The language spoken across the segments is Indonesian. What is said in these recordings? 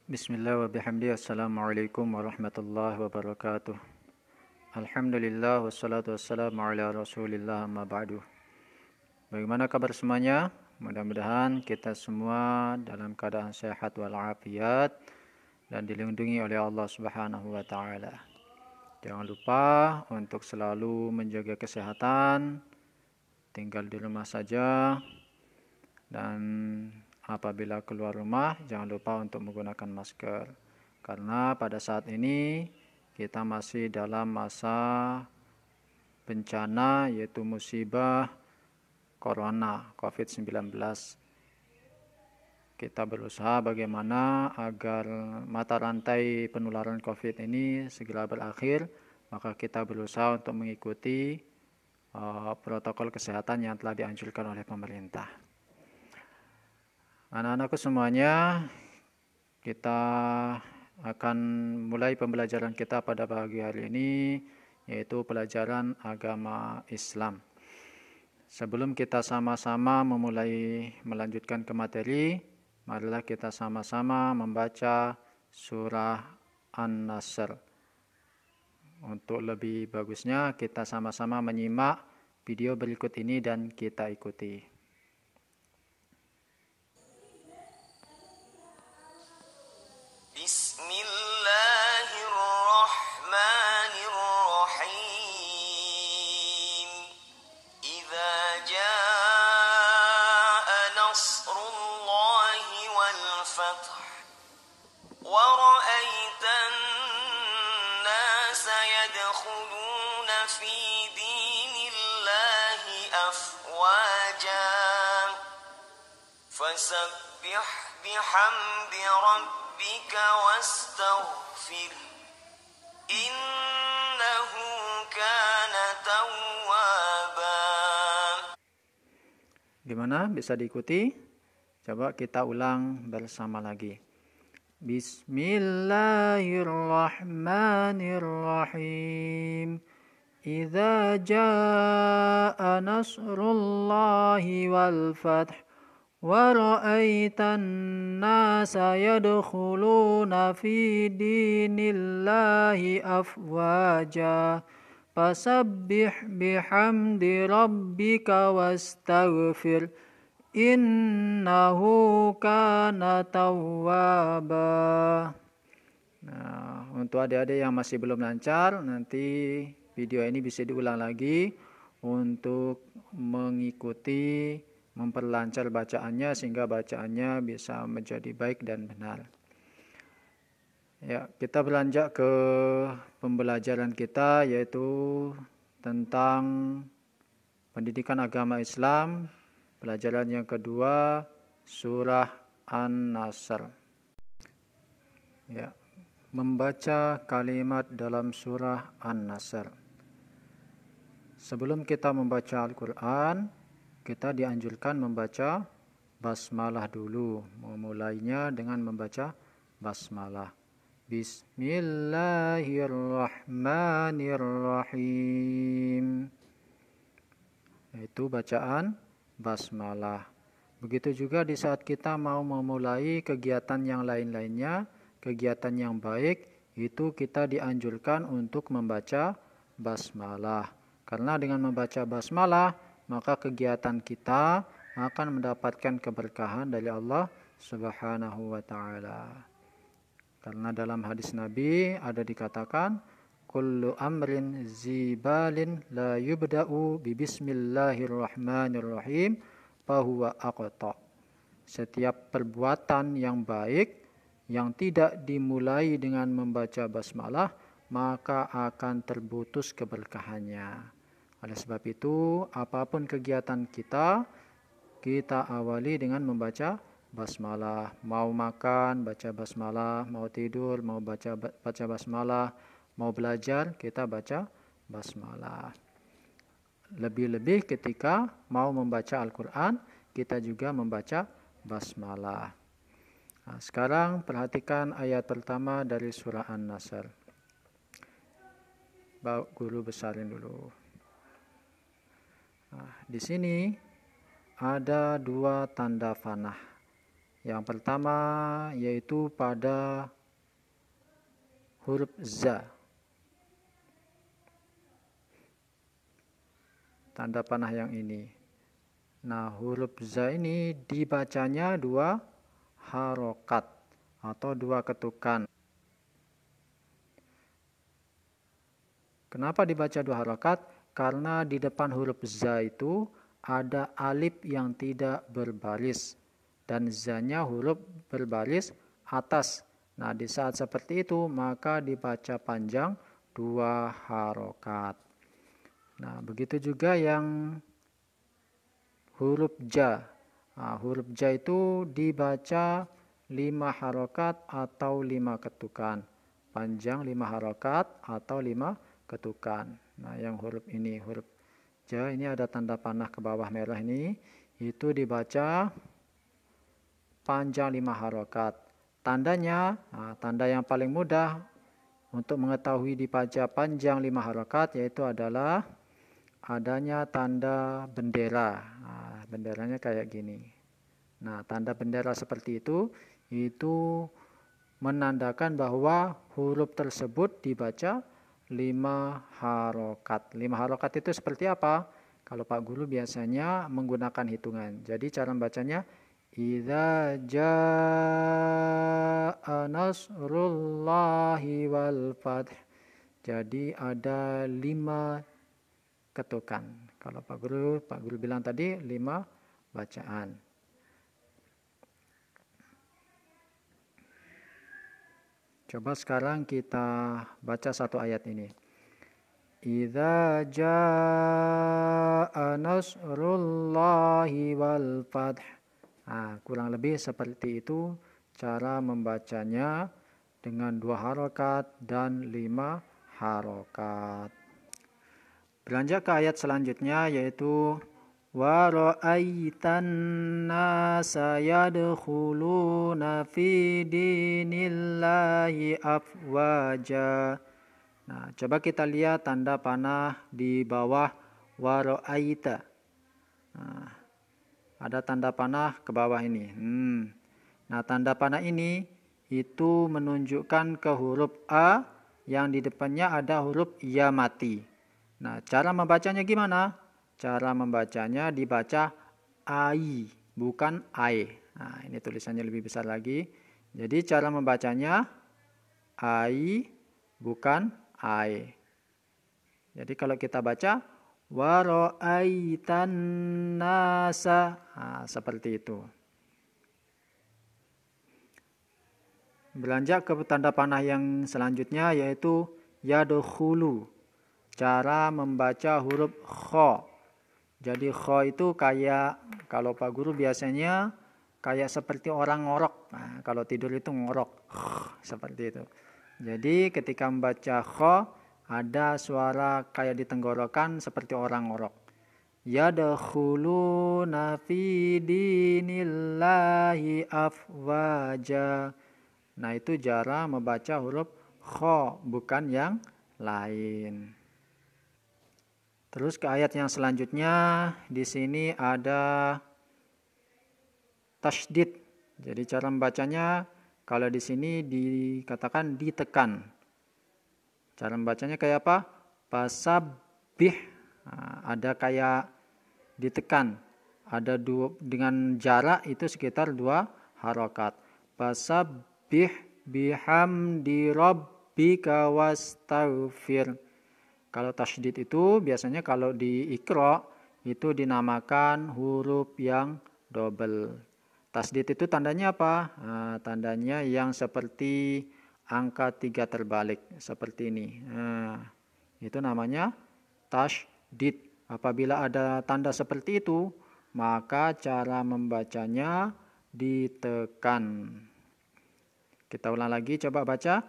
Bismillah wa bihamdi. Assalamualaikum warahmatullahi wabarakatuh. Alhamdulillah wassalatu wassalamu ala rasulillah amma ba'du. Bagaimana kabar semuanya? Mudah-mudahan kita semua dalam keadaan sehat walafiat dan dilindungi oleh Allah Subhanahu wa taala. Jangan lupa untuk selalu menjaga kesehatan, tinggal di rumah saja, dan apabila keluar rumah jangan lupa untuk menggunakan masker, karena pada saat ini kita masih dalam masa bencana, yaitu musibah corona COVID-19. Kita berusaha bagaimana agar mata rantai penularan COVID ini segera berakhir, maka kita berusaha untuk mengikuti protokol kesehatan yang telah dianjurkan oleh pemerintah. Anak-anakku semuanya, kita akan mulai pembelajaran kita pada pagi hari ini, yaitu pelajaran agama Islam. Sebelum kita sama-sama memulai melanjutkan ke materi, marilah kita sama-sama membaca surah An-Nasr. Untuk lebih bagusnya, kita sama-sama menyimak video berikut ini dan kita ikuti. Bismillahirrahmanirrahim. Idza jaa nasrullahi wal fath wa ra'aitan nasa yadkhuluna fi dinillahi afwaja fasabbih bihamdi rabbika wastaghfir innahu kana tawwaba. Gimana? Bisa diikuti? Coba kita ulang bersama lagi. Bismillahirrahmanirrahim. Idza jaa nasrullahi wal fath wa ra'aitan nasa yadkhuluna fi dinillahi afwaja fasabbih bihamdi rabbika wastaghfir innahu kana tawwaba. Nah, untuk adik-adik yang masih belum lancar, nanti video ini bisa diulang lagi untuk mengikuti, memperlancar bacaannya sehingga bacaannya bisa menjadi baik dan benar. Ya, kita beranjak ke pembelajaran kita, yaitu tentang pendidikan agama Islam. Pelajaran yang kedua, surah An-Nasr. Ya, membaca kalimat dalam surah An-Nasr. Sebelum kita membaca Al-Quran, kita dianjurkan membaca basmalah dulu. Memulainya dengan membaca basmalah. Bismillahirrahmanirrahim. Itu bacaan basmalah. Begitu juga di saat kita mau memulai kegiatan yang lain-lainnya, kegiatan yang baik, itu kita dianjurkan untuk membaca basmalah. Karena dengan membaca basmalah, maka kegiatan kita akan mendapatkan keberkahan dari Allah Subhanahu wa taala. Karena dalam hadis Nabi ada dikatakan, kullu amrin zibalin la yubda'u bi bismillahirrahmanirrahim fahuwa aqta. Setiap perbuatan yang baik yang tidak dimulai dengan membaca basmalah, maka akan terputus keberkahannya. Oleh sebab itu, apapun kegiatan kita awali dengan membaca basmalah. Mau makan, baca basmalah. Mau tidur, mau baca basmalah. Mau belajar, kita baca basmalah. Lebih-lebih ketika mau membaca Al-Quran, kita juga membaca basmalah. Nah, sekarang perhatikan ayat pertama dari surah An-Nasr. Guru besarin dulu. Nah, di sini ada dua tanda panah. Yang pertama yaitu pada huruf za. Tanda panah yang ini. Nah, huruf za ini dibacanya 2 harokat atau 2 ketukan. Kenapa dibaca 2 harokat? Karena di depan huruf za itu ada alif yang tidak berbaris dan za-nya huruf berbaris atas. Nah, di saat seperti itu maka dibaca panjang 2 harokat. Nah, begitu juga yang huruf ja. Nah, huruf ja itu dibaca 5 harokat atau 5 ketukan. Panjang 5 harokat atau 5 ketukan. Nah, yang huruf ini, huruf ja, ini ada tanda panah ke bawah merah ini. Itu dibaca panjang 5 harokat. Tandanya, tanda yang paling mudah untuk mengetahui dibaca panjang 5 harokat yaitu adalah adanya tanda bendera. Nah, benderanya kayak gini. Nah, tanda bendera seperti itu menandakan bahwa huruf tersebut dibaca 5 harokat. 5 harokat itu seperti apa? Kalau Pak Guru biasanya menggunakan hitungan. Jadi cara membacanya idza jaa nasrullahi wal fath. Jadi ada 5 ketukan. Kalau Pak Guru bilang tadi 5 bacaan. Coba sekarang kita baca satu ayat ini. Idza jaa nasrullahi wal fath. Nah, kurang lebih seperti itu cara membacanya dengan 2 harokat dan 5 harokat. Beranjak ke ayat selanjutnya yaitu wa ra'aitan nasa yadkhuluna fi dinillahi afwaja. Nah, coba kita lihat tanda panah di bawah wa ra'aita. Nah, ada tanda panah ke bawah ini. Nah, tanda panah ini itu menunjukkan ke huruf A yang di depannya ada huruf ya mati. Nah, cara membacanya gimana? Cara membacanya dibaca ai, bukan ai. Nah, ini tulisannya lebih besar lagi. Jadi cara membacanya ai, bukan ai. Jadi kalau kita baca wa ra'aitan nasa, nah, seperti itu. Beranjak ke tanda panah yang selanjutnya yaitu yadkhulu. Cara membaca huruf kha. Jadi kha itu kayak kalau Pak Guru biasanya kayak seperti orang ngorok. Nah, kalau tidur itu ngorok. Seperti itu. Jadi ketika membaca kha ada suara kayak di tenggorokan seperti orang ngorok. Yadkhuluna fi dinillahi afwaja. Nah, itu cara membaca huruf kha, bukan yang lain. Terus ke ayat yang selanjutnya, di sini ada tasydid. Jadi cara membacanya kalau di sini dikatakan ditekan. Cara membacanya kayak apa? Fasabbih. Nah, ada kayak ditekan. Ada dengan jarak itu sekitar 2 harokat. Fasabbih bihamdi rabbika wastaghfir. Kalau tasydid itu biasanya kalau di Iqra itu dinamakan huruf yang double. Tasydid itu tandanya apa? Nah, tandanya yang seperti angka 3 terbalik seperti ini. Nah, itu namanya tasydid. Apabila ada tanda seperti itu, maka cara membacanya ditekan. Kita ulang lagi, coba baca.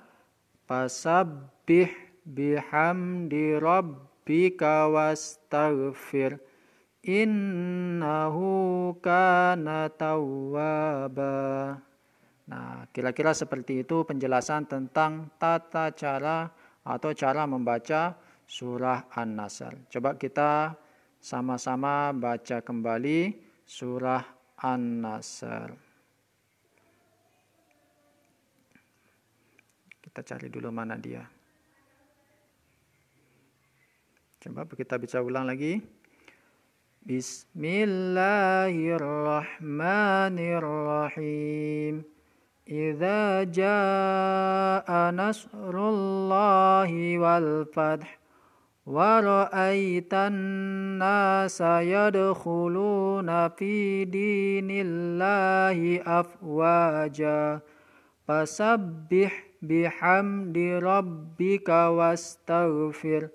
Fasabbih bihamdi rabbika wastaghfir innahu kana tawwaba. Nah, kira-kira seperti itu penjelasan tentang tata cara atau cara membaca surah An-Nasr. Coba kita sama-sama baca kembali surah An-Nasr. Kita cari dulu mana dia. Coba kita bisa ulang lagi. Bismillahirrahmanirrahim. Idza jaa nasrullahi wal fath wa ra'aitan nasa yadkhuluna fi dinillahi afwaja fasabbih bihamdi rabbika wastaghfir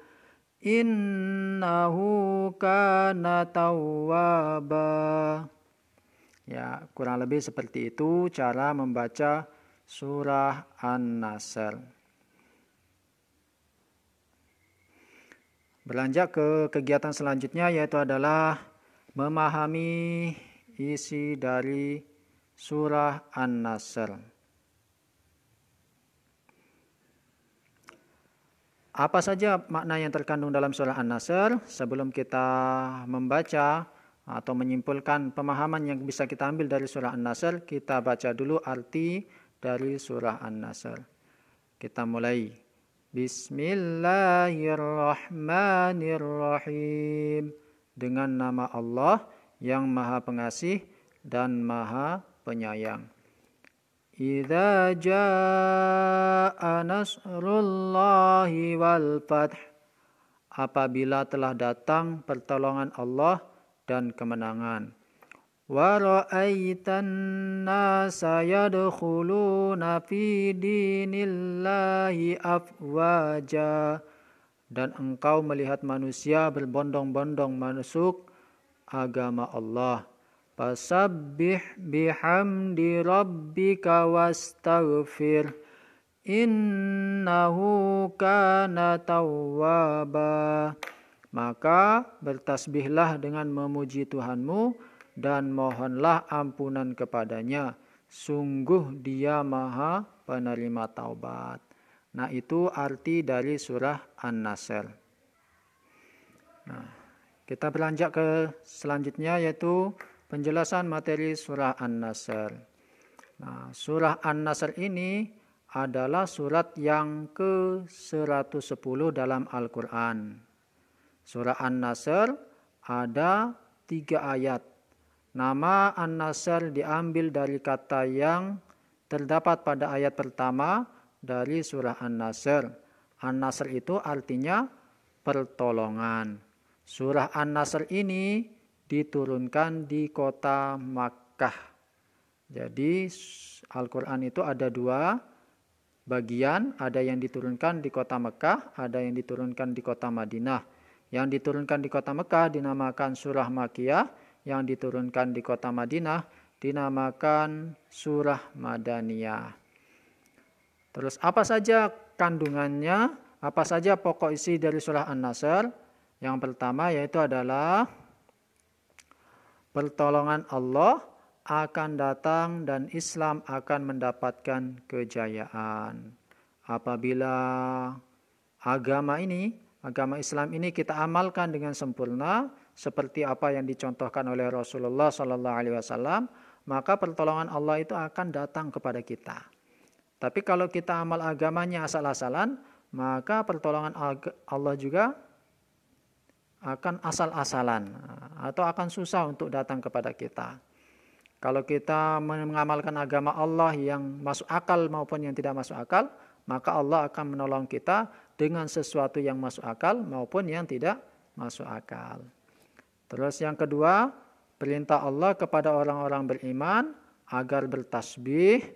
innahu kana tawwaba. Ya, kurang lebih seperti itu cara membaca surah An-Nasr. Beranjak ke kegiatan selanjutnya, yaitu adalah memahami isi dari surah An-Nasr. Apa saja makna yang terkandung dalam surah An-Nasr? Sebelum kita membaca atau menyimpulkan pemahaman yang bisa kita ambil dari surah An-Nasr, kita baca dulu arti dari surah An-Nasr. Kita mulai. Bismillahirrahmanirrahim. Dengan nama Allah yang Maha Pengasih dan Maha Penyayang. Idza jaa nasrullahi wal fath. Apabila telah datang pertolongan Allah dan kemenangan. Wa ra'aitan nasa yadkhuluna fi dinillahi afwaja. Dan engkau melihat manusia berbondong-bondong masuk agama Allah. Fasabbih bihamdi rabbika wastaghfir innahu kana tawwaba. Maka bertasbihlah dengan memuji Tuhanmu dan mohonlah ampunan kepadanya. Sungguh dia Maha penerima taubat. Nah, itu arti dari surah An-Nasr. Nah, kita beranjak ke selanjutnya, yaitu penjelasan materi surah An-Nasr. Nah, surah An-Nasr ini adalah surat yang ke-110 dalam Al-Quran. Surah An-Nasr ada 3 ayat. Nama An-Nasr diambil dari kata yang terdapat pada ayat pertama dari surah An-Nasr. An-Nasr itu artinya pertolongan. Surah An-Nasr ini diturunkan di kota Makkah. Jadi Al-Quran itu ada 2 bagian, ada yang diturunkan di kota Mekah, ada yang diturunkan di kota Madinah. Yang diturunkan di kota Mekah dinamakan surah Makkiyah, yang diturunkan di kota Madinah dinamakan surah Madaniyah. Terus apa saja kandungannya, apa saja pokok isi dari surah An-Nasr? Yang pertama yaitu adalah pertolongan Allah akan datang dan Islam akan mendapatkan kejayaan. Apabila agama Islam ini kita amalkan dengan sempurna, seperti apa yang dicontohkan oleh Rasulullah SAW, maka pertolongan Allah itu akan datang kepada kita. Tapi kalau kita amal agamanya asal-asalan, maka pertolongan Allah juga akan asal-asalan atau akan susah untuk datang kepada kita. Kalau kita mengamalkan agama Allah yang masuk akal maupun yang tidak masuk akal, maka Allah akan menolong kita dengan sesuatu yang masuk akal maupun yang tidak masuk akal. Terus yang kedua, perintah Allah kepada orang-orang beriman agar bertasbih,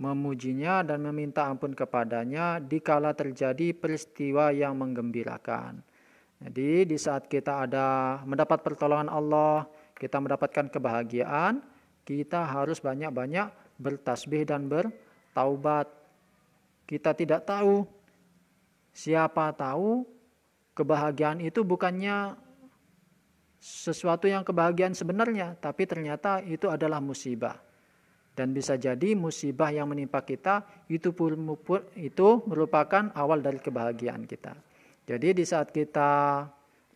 memujinya dan meminta ampun kepadanya dikala terjadi peristiwa yang menggembirakan. Jadi di saat kita mendapat pertolongan Allah, kita mendapatkan kebahagiaan, kita harus banyak-banyak bertasbih dan bertaubat. Kita tidak tahu, siapa tahu kebahagiaan itu bukannya sesuatu yang kebahagiaan sebenarnya, tapi ternyata itu adalah musibah. Dan bisa jadi musibah yang menimpa kita itu merupakan awal dari kebahagiaan kita. Jadi di saat kita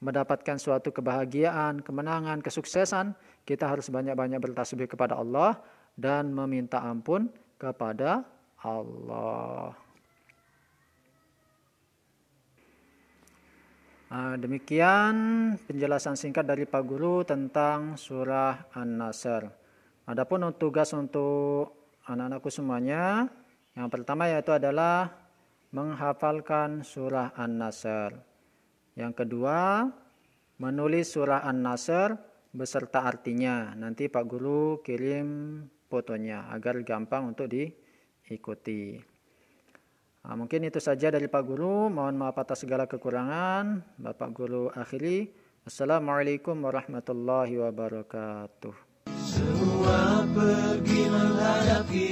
mendapatkan suatu kebahagiaan, kemenangan, kesuksesan, kita harus banyak-banyak bertasbih kepada Allah dan meminta ampun kepada Allah. Demikian penjelasan singkat dari Pak Guru tentang surah An-Nasr. Adapun tugas untuk anak-anakku semuanya, yang pertama yaitu adalah menghafalkan surah An-Nasr. Yang kedua, menulis surah An-Nasr beserta artinya. Nanti Pak Guru kirim fotonya agar gampang untuk diikuti. Mungkin itu saja dari Pak Guru. Mohon maaf atas segala kekurangan. Bapak Guru akhiri. Assalamualaikum warahmatullahi wabarakatuh. Semua pergi menghadapi